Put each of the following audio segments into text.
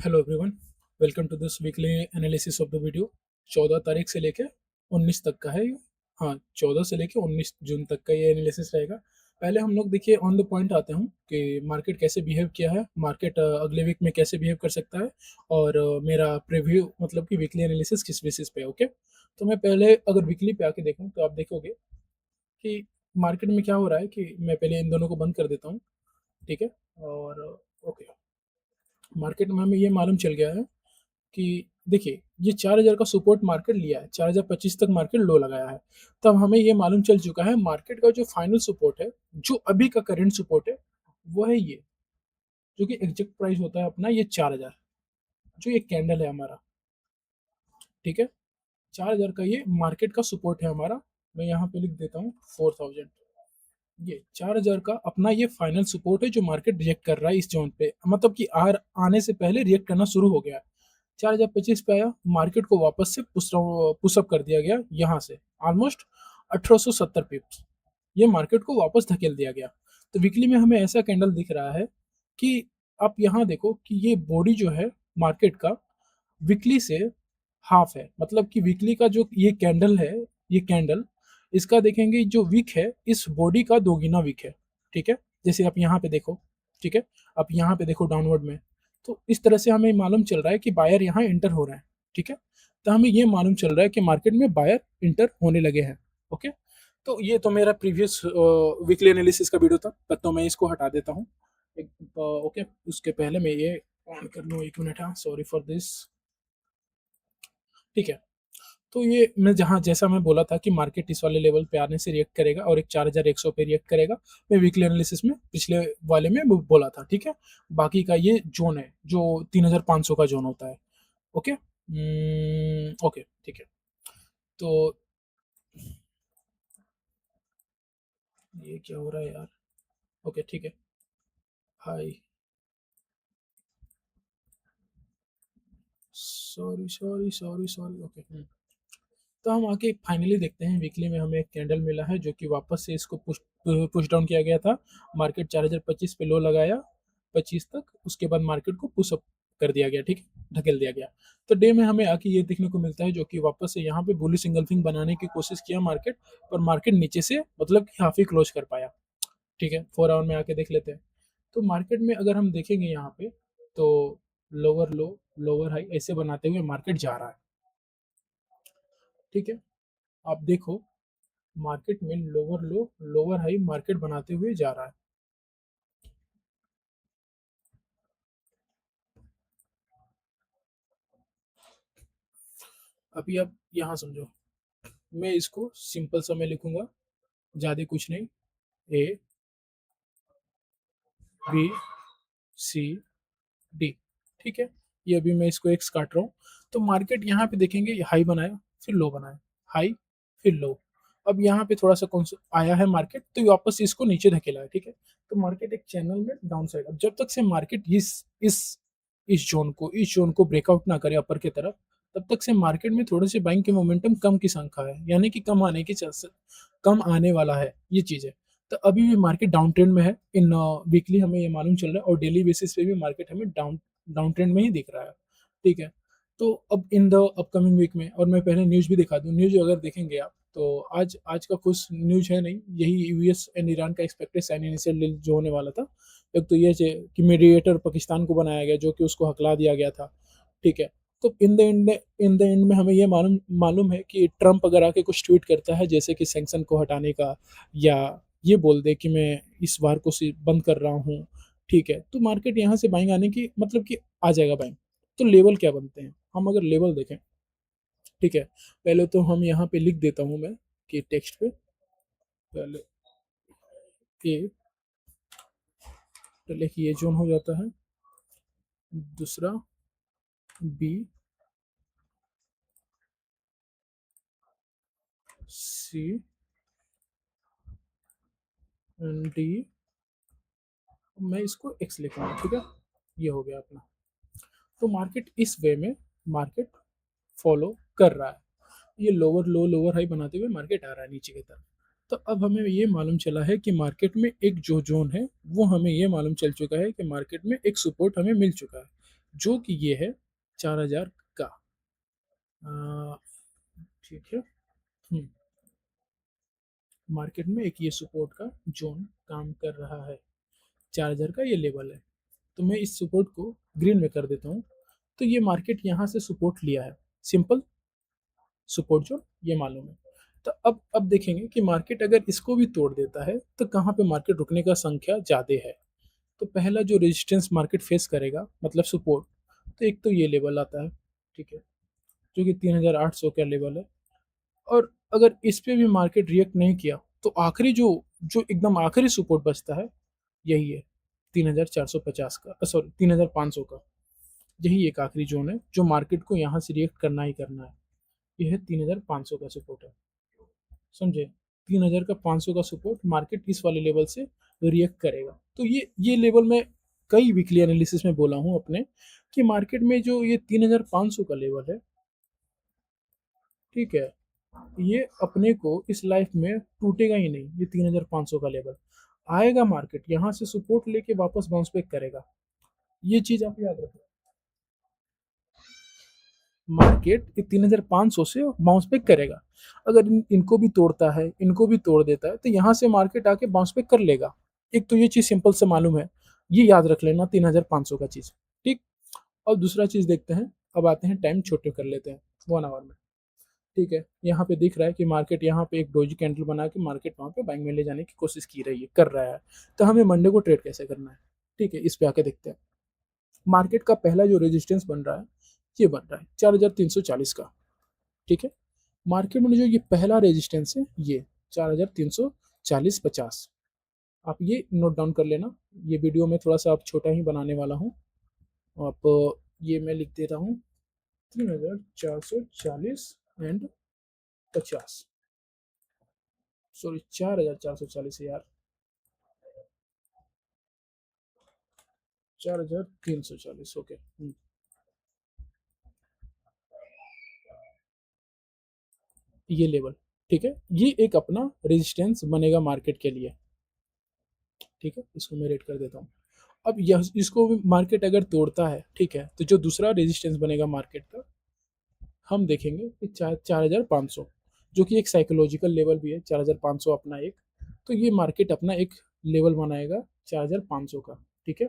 Hello everyone, welcome to this weekly analysis of the video. 14 तारीख से लेके 19 तक का है ये। हाँ, 14 से लेके 19 जून तक का ये एनालिसिस रहेगा। पहले हम लोग देखिए ऑन द पॉइंट आते हैं कि मार्केट कैसे बिहेव किया है, मार्केट अगले वीक में कैसे बिहेव कर सकता है, और मेरा प्रीव्यू मतलब कि वीकली एनालिसिस किस बेसिस पे है। ओके, तो मैं पहले अगर वीकली पे आके देखूँ तो आप देखोगे कि मार्केट में क्या हो रहा है कि मैं पहले इन दोनों को बंद कर देता हूँ। ठीक है, और ओके, मार्केट में हमें ये मालूम चल गया है कि देखिए ये 4000 का सपोर्ट मार्केट लिया है, 4025 तक मार्केट लो लगाया है। तब हमें ये मालूम चल चुका है मार्केट का जो फाइनल सपोर्ट है, जो अभी का करंट सपोर्ट है, वो है ये, जो कि एग्जैक्ट प्राइस होता है अपना ये 4000, जो ये कैंडल है हमारा। ठीक है, 4000 का ये मार्केट का सपोर्ट है हमारा। मैं यहाँ पे लिख देता हूँ 4000। ये 4000 का अपना ये फाइनल सपोर्ट है जो मार्केट रिएक्ट कर रहा है इस जोन पे, मतलब कि आर आने से पहले रिएक्ट करना शुरू हो गया है। 4025 पे आया, मार्केट को वापस से पुशअप कर दिया गया यहाँ से, ऑलमोस्ट 1870 पिप्स, ये मार्केट को वापस धकेल दिया गया। तो वीकली में हमें ऐसा कैंडल दिख रहा है कि आप यहाँ देखो कि ये बॉडी जो है मार्केट का वीकली से हाफ है, मतलब कि वीकली का जो ये कैंडल है, ये कैंडल इसका देखेंगे जो वीक है इस बॉडी का दोगुना वीक है। ठीक है, जैसे आप यहाँ पे देखो, ठीक है, आप यहाँ पे देखो डाउनवर्ड में, तो इस तरह से हमें मालूम चल रहा है कि बायर यहाँ इंटर हो रहे हैं। ठीक है, तो हमें ये मालूम चल रहा है कि मार्केट में बायर इंटर होने लगे हैं। ओके, तो ये तो मेरा प्रीवियस वीकली एनालिसिस का वीडियो था, तब तो मैं इसको हटा देता हूँ। ओके, उसके पहले मैं ये ऑन कर लूँ, एक मिनट, हाँ, सॉरी फॉर दिस। ठीक है, तो ये मैं जहाँ जैसा मैं बोला था कि मार्केट इस वाले लेवल पे आने से रिएक्ट करेगा और एक 4100 पे रिएक्ट करेगा, मैं वीकली एनालिसिस में पिछले वाले में बोला था। ठीक है, बाकी का ये जोन है जो 3500 का जोन होता है। ओके, ओके, ठीक है, तो ये क्या हो रहा है यार। ओके, ठीक है, hi, sorry sorry sorry sorry. Okay, तो हम आके फाइनली देखते हैं वीकली में हमें एक कैंडल मिला है जो कि वापस से इसको पुश डाउन किया गया था। मार्केट 4025 पे लो लगाया 25 तक, उसके बाद मार्केट को पुश अप कर दिया गया। ठीक है, ढकेल दिया गया। तो डे में हमें आके ये देखने को मिलता है जो कि वापस से यहाँ पे बुलिश इंगल्फिंग बनाने की कोशिश किया मार्केट, पर मार्केट नीचे से मतलब कि हाफ ही क्लोज कर पाया। ठीक है, 4 आवर में आके देख लेते हैं। तो मार्केट में अगर हम देखेंगे यहाँ पे, तो लोअर लो लोअर हाई ऐसे बनाते हुए मार्केट जा रहा है। ठीक है, आप देखो मार्केट में लोअर लो लोअर हाई मार्केट बनाते हुए जा रहा है। अभी आप यहाँ समझो, मैं इसको सिंपल सा मैं लिखूंगा, ज्यादा कुछ नहीं, ए बी सी डी। ठीक है, ये अभी मैं इसको एक्स काट रहा हूँ। तो मार्केट यहाँ पे देखेंगे हाई बनाया, फिर लो बनाया, हाई फिर लो। अब यहाँ पे थोड़ा सा कौन सा आया है मार्केट, तो वापस इसको नीचे धकेला है। ठीक है, तो मार्केट एक चैनल में डाउन साइड, अब जब तक से मार्केट इस जोन को ब्रेकआउट ना करे अपर की तरफ, तब तक से मार्केट में थोड़े से बाइंग के मोमेंटम कम की संख्या है, यानी कि कम आने वाला है ये चीज है। तो अभी भी मार्केट डाउन ट्रेंड में है। इन वीकली हमें ये मालूम चल रहा है, और डेली बेसिस पे भी मार्केट हमें डाउन डाउन ट्रेंड में ही दिख रहा है। ठीक है, तो अब इन द अपकमिंग वीक में, और मैं पहले न्यूज़ भी दिखा दूँ, न्यूज़ अगर देखेंगे आप तो आज आज का कुछ न्यूज़ है नहीं, यही यूएस एंड ईरान का एक्सपेक्टेड साइन इनिशियल डील जो होने वाला था। एक तो ये कि मीडिएटर पाकिस्तान को बनाया गया जो कि उसको हकला दिया गया था। ठीक है, तो इन द एंड में हमें ये मालूम मालूम है कि ट्रंप अगर आके कुछ ट्वीट करता है जैसे कि सैंक्शन को हटाने का, या ये बोल दे कि मैं इस बार को बंद कर रहा हूँ, ठीक है, तो मार्केट यहाँ से बाइंग आने की मतलब कि आ जाएगा बाइंग। तो लेवल क्या बनते हैं, हम अगर लेवल देखें, ठीक है, पहले तो हम यहाँ पे लिख देता हूँ मैं कि टेक्स्ट पे पहले ए, पहले कि ये जोन हो जाता है, दूसरा बी सी एंड डी, मैं इसको एक्स लिखूंगा। ठीक है, ये हो गया अपना। तो मार्केट इस वे में मार्केट फॉलो कर रहा है, ये लोअर लो लोअर हाई बनाते हुए मार्केट आ रहा है नीचे की तरफ। तो अब हमें ये मालूम चला है कि मार्केट में एक जो जोन है, वो हमें ये मालूम चल चुका है कि मार्केट में एक सपोर्ट हमें मिल चुका है, जो कि ये है 4000 का। अ, ठीक है। मार्केट में एक ये सपोर्ट का जोन काम कर रहा है, 4000 का ये लेवल है। तो मैं इस सपोर्ट को ग्रीन में कर देता हूँ। तो ये मार्केट यहाँ से सपोर्ट लिया है, सिंपल सपोर्ट जोन ये मालूम है। तो अब देखेंगे कि मार्केट अगर इसको भी तोड़ देता है तो कहाँ पे मार्केट रुकने का संख्या ज़्यादा है। तो पहला जो रेजिस्टेंस मार्केट फेस करेगा मतलब सपोर्ट, तो एक तो ये लेवल आता है, ठीक है, जो कि 3800 का लेवल है। और अगर इस पे भी मार्केट रिएक्ट नहीं किया तो आखिरी जो जो एकदम आखिरी सपोर्ट बचता है यही है 3450 का, सॉरी 3500 का। यही एक आखिरी जोन है जो मार्केट को यहाँ से रिएक्ट करना ही करना है। यह है 3500 का सपोर्ट है, समझे। 3500 का सपोर्ट मार्केट इस वाले लेवल से रिएक्ट करेगा। तो ये लेवल मैं कई वीकली एनालिसिस में बोला हूँ अपने, कि मार्केट में जो ये 3500 का लेवल है, ठीक है, ये अपने को इस लाइफ में टूटेगा ही नहीं। ये 3500 का लेवल आएगा, मार्केट यहाँ से सपोर्ट लेके वापस बाउंस बैक करेगा। ये चीज आप याद रखो, मार्केट ये 3500 से बाउंस बैक करेगा। अगर इनको भी तोड़ता है, इनको भी तोड़ देता है, तो यहाँ से मार्केट आके बाउंस बैक कर लेगा। एक तो ये चीज सिंपल से मालूम है, ये याद रख लेना 3500 का चीज, ठीक। और दूसरा चीज देखते हैं, अब आते हैं टाइम छोटे कर लेते हैं 1 आवर में, ठीक है। यहाँ पे दिख रहा है कि मार्केट यहाँ पे एक डोजी कैंडल बना के मार्केट वहाँ पे बाइंग में ले जाने की कोशिश की रही है, कर रहा है। तो हमें मंडे को ट्रेड कैसे करना है, ठीक है, इस पे आके देखते हैं। मार्केट का पहला जो रेजिस्टेंस बन रहा है, ये बन रहा है 4340 का, ठीक है। मार्केट में जो ये पहला रेजिस्टेंस है, ये 4340-50, आप ये नोट डाउन कर लेना। ये वीडियो में थोड़ा सा आप छोटा ही बनाने वाला हूँ। आप ये मैं लिख देता हूँ 3440 एंड 50, सॉरी 4440 है यार, 4340, ओके। ये लेवल, ठीक है, ये एक अपना रेजिस्टेंस बनेगा मार्केट के लिए, ठीक है। इसको मैं रेट कर देता हूँ। अब यह इसको मार्केट अगर तोड़ता है, ठीक है, तो जो दूसरा रेजिस्टेंस बनेगा मार्केट का, हम देखेंगे कि 4500, जो कि एक साइकोलॉजिकल लेवल भी है 4500 अपना एक। तो ये मार्केट अपना एक लेवल बनाएगा 4500 का, ठीक है।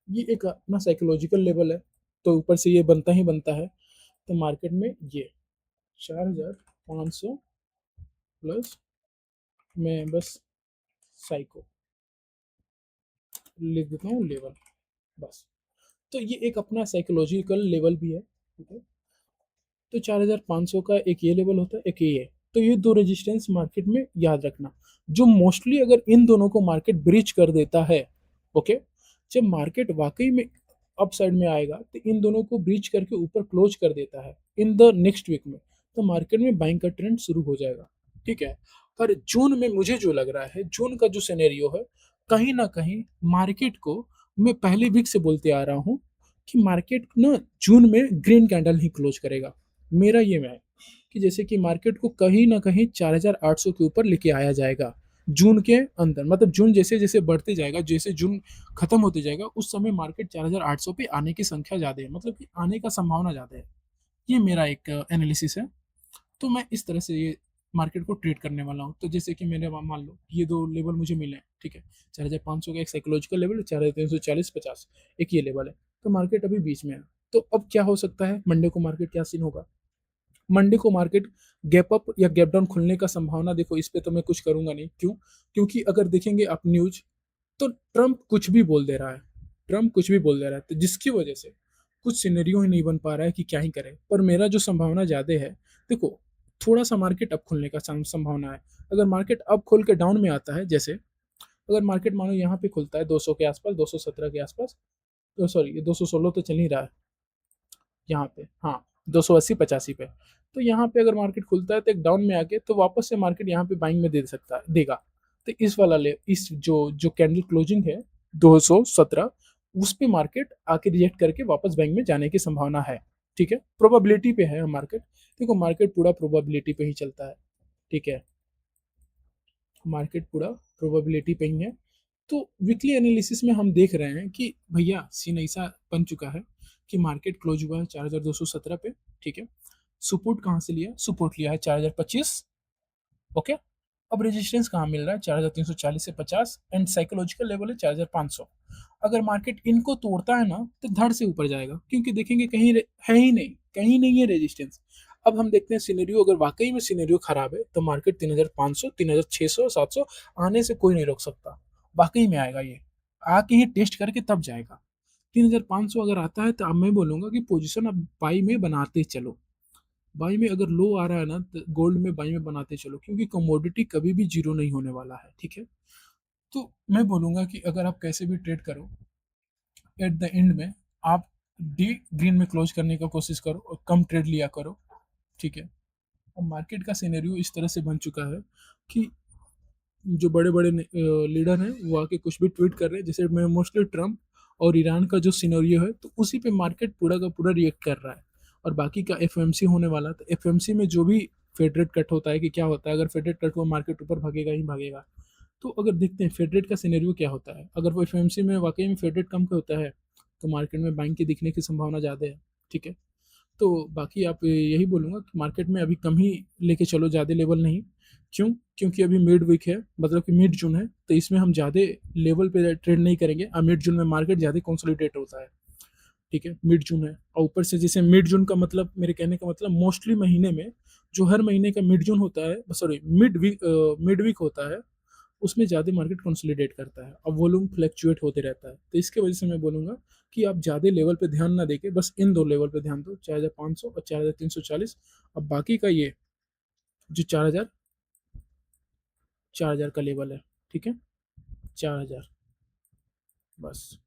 ये एक अपना साइकोलॉजिकल लेवल है, तो ऊपर से ये बनता ही बनता है। तो मार्केट में ये 4500 प्लस, मैं बस साइको लिख देता हूँ लेवल, बस। तो ये एक अपना साइकोलॉजिकल लेवल भी है, ठीक है। तो 4500 का एक ये लेवल होता है, एक ये है। तो ये दो रेजिस्टेंस मार्केट में याद रखना, जो मोस्टली अगर इन दोनों को मार्केट ब्रीच कर देता है, ओके, जब मार्केट वाकई में अप साइड में आएगा तो इन दोनों को ब्रीच करके ऊपर क्लोज कर देता है इन द नेक्स्ट वीक में, तो मार्केट में बाइंग का ट्रेंड शुरू हो जाएगा, ठीक है। पर जून में मुझे जो लग रहा है, जून का जो सिनेरियो है, कहीं ना कहीं मार्केट को, मैं पहले वीक से बोलते आ रहा हूँ कि मार्केट ना जून में ग्रीन कैंडल ही क्लोज करेगा। मेरा ये है कि जैसे कि मार्केट को कहीं ना कहीं 4800 के ऊपर लेके आया जाएगा जून के अंदर। मतलब जून जैसे जैसे बढ़ते जाएगा, जैसे जून खत्म होते जाएगा, उस समय मार्केट 4800 पे आने की संख्या ज़्यादा है, मतलब कि आने का संभावना ज़्यादा है। ये मेरा एक एनालिसिस है। तो मैं इस तरह से ये मार्केट को ट्रेड करने वाला हूँ। तो जैसे कि मैंने मान लो ये दो लेवल मुझे मिले हैं, ठीक है, 4500 का एक साइकोलॉजिकल लेवल है, 4340-50 एक ये लेवल है। तो मार्केट अभी बीच में है। तो अब क्या हो सकता है, मंडे को मार्केट क्या सीन होगा। मंडे को मार्केट गैप अप या गैप डाउन खुलने का संभावना, देखो इस पे तो मैं कुछ करूंगा नहीं, क्यों, क्योंकि अगर देखेंगे आप न्यूज, तो ट्रंप कुछ भी बोल दे रहा है, ट्रंप कुछ भी बोल दे रहा है, तो जिसकी वजह से कुछ सिनेरियो ही नहीं बन पा रहा है कि क्या ही करे। पर मेरा जो संभावना ज़्यादा है, देखो थोड़ा सा मार्केट अप खुलने का संभावना है। अगर मार्केट अप खोल के डाउन में आता है, जैसे अगर मार्केट मानो यहाँ पे खुलता है 200 के आसपास, 217 के आसपास, तो सॉरी ये 216 तो चल ही रहा है यहाँ पे, हाँ 280-85 पे। तो यहाँ पे अगर मार्केट खुलता है तो एक डाउन में आके तो वापस से मार्केट यहाँ पे बाइंग में दे सकता है, देगा। तो इस वाला ले, इस जो जो कैंडल क्लोजिंग है 217, उस पे मार्केट आके रिजेक्ट करके वापस बैंक में जाने की संभावना है, ठीक है। प्रोबेबिलिटी पे है मार्केट, देखो मार्केट पूरा प्रोबेबिलिटी पे ही चलता है, ठीक है, मार्केट पूरा प्रोबेबिलिटी पे ही है। तो वीकली एनालिसिस में हम देख रहे हैं कि भैया सीन ऐसा बन चुका है कि मार्केट क्लोज हुआ है 4217 पे, ठीक है। सपोर्ट कहाँ से लिया? सपोर्ट लिया है 4025, ओके। अब रेजिस्टेंस कहाँ मिल रहा है? 4340 से 50, एंड साइकोलॉजिकल लेवल है 4500। अगर मार्केट इनको तोड़ता है ना तो धड़ से ऊपर जाएगा, क्योंकि देखेंगे कहीं है ही नहीं, कहीं नहीं है रेजिस्टेंस। अब हम देखते हैं सिनेरियो, अगर वाकई में सिनेरियो खराब है तो मार्केट 3500, 3600, 700 आने से कोई नहीं रोक सकता। वाकई में आएगा ये, आके ही टेस्ट करके तब जाएगा। 3500 अगर आता है तो अब मैं बोलूंगा कि पोजीशन अब बाई में बनाते चलो। बाई में अगर लो आ रहा है ना तो गोल्ड में बाई में बनाते चलो, क्योंकि कमोडिटी कभी भी जीरो नहीं होने वाला है, ठीक है। तो मैं बोलूंगा कि अगर आप कैसे भी ट्रेड करो, एट द एंड में आप डी ग्रीन में क्लोज करने का कोशिश करो और कम ट्रेड लिया करो, ठीक है। और मार्केट का सिनेरियो इस तरह से बन चुका है कि जो बड़े बड़े लीडर हैं वो आके कुछ भी ट्वीट कर रहे हैं, जैसे मैं मोस्टली ट्रम्प और ईरान का जो सिनेरियो है तो उसी पे मार्केट पूरा का पूरा रिएक्ट कर रहा है। और बाकी का एफएमसी होने वाला, तो एफएमसी में जो भी फेड रेट कट होता है कि क्या होता है, अगर फेड रेट कट हुआ मार्केट ऊपर भागेगा ही भागेगा। तो अगर देखते हैं फेड रेट का सिनेरियो क्या होता है, अगर वो एफएमसी में वाकई में फेड रेट कम का होता है तो मार्केट में बैंक के दिखने की संभावना ज़्यादा है, ठीक है। तो बाकी आप यही बोलूँगा कि मार्केट में अभी कम ही लेके चलो, ज़्यादा लेवल नहीं। क्यों? क्योंकि अभी मिड वीक है, मतलब कि मिड जून है, तो इसमें हम ज़्यादा लेवल पे ट्रेड नहीं करेंगे। अब मिड जून में मार्केट ज़्यादा कंसोलिडेट होता है, ठीक है। मिड जून है और ऊपर से जैसे मिड जून का मतलब, मेरे कहने का मतलब मोस्टली महीने में जो हर महीने का मिड जून होता है, सॉरी मिड वीक होता है, उसमें ज़्यादा मार्केट कंसोलिडेट करता है और वॉल्यूम फ्लैक्चुएट होते रहता है। तो इसके वजह से मैं बोलूँगा कि आप ज़्यादा लेवल पे ध्यान ना देके बस इन दो लेवल पे ध्यान दो, 4500 और 4340। अब बाकी का ये जो 4000 का लेवल है, ठीक है, 4000, बस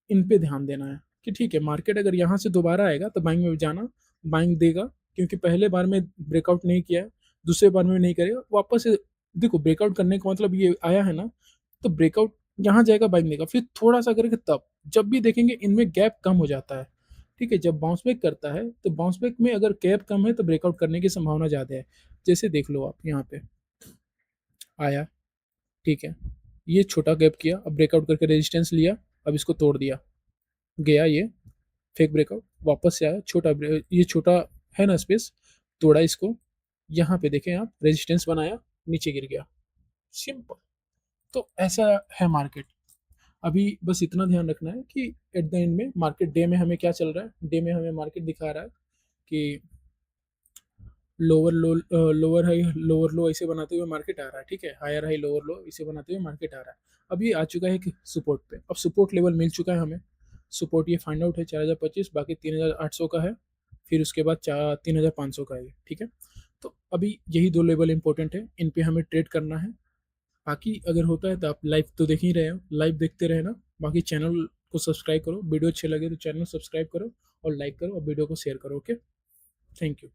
इन पे ध्यान देना है कि ठीक है मार्केट अगर यहाँ से दोबारा आएगा तो बाइंग में जाना, बाइंग देगा, क्योंकि पहले बार में ब्रेकआउट नहीं किया है, दूसरे बार में नहीं करेगा वापस से। देखो ब्रेकआउट करने का मतलब ये आया है ना, तो ब्रेकआउट यहाँ जाएगा बाइंग देगा, फिर थोड़ा सा करेगा, तब जब भी देखेंगे इनमें गैप कम हो जाता है, ठीक है। जब बाउंस बैक करता है तो बाउंस बैक में अगर गैप कम है तो ब्रेकआउट करने की संभावना ज़्यादा है। जैसे देख लो आप यहाँ पे आया, ठीक है, ये छोटा गैप किया, अब ब्रेकआउट करके रेजिस्टेंस लिया, अब इसको तोड़ दिया, गया ये फेक ब्रेकआउट, वापस से आया, ये छोटा है ना स्पेस, तोड़ा इसको, यहाँ पे देखें आप रेजिस्टेंस बनाया, नीचे गिर गया, सिंपल। तो ऐसा है मार्केट। अभी बस इतना ध्यान रखना है कि एट द एंड में मार्केट डे में हमें क्या चल रहा है, डे में हमें मार्केट दिखा रहा है कि लोअर लो, लोअर हाई लोअर लो ऐसे बनाते हुए मार्केट आ रहा है, ठीक है, हायर हाई लोअर लो इसे बनाते हुए मार्केट आ रहा है। अभी आ चुका है कि सपोर्ट पे, अब सपोर्ट लेवल मिल चुका है हमें, सपोर्ट ये फाइंड आउट है 4025, बाकी 3800 का है, फिर उसके बाद 3500 का है, ठीक है। तो अभी यही दो लेवल इंपॉर्टेंट है, इन पे हमें ट्रेड करना है। बाकी अगर होता है तो आप लाइव तो देख ही रहे हो, लाइव देखते रहना। बाकी चैनल को सब्सक्राइब करो, वीडियो अच्छे लगे तो चैनल सब्सक्राइब करो और लाइक करो और वीडियो को शेयर करो, ओके। Thank you.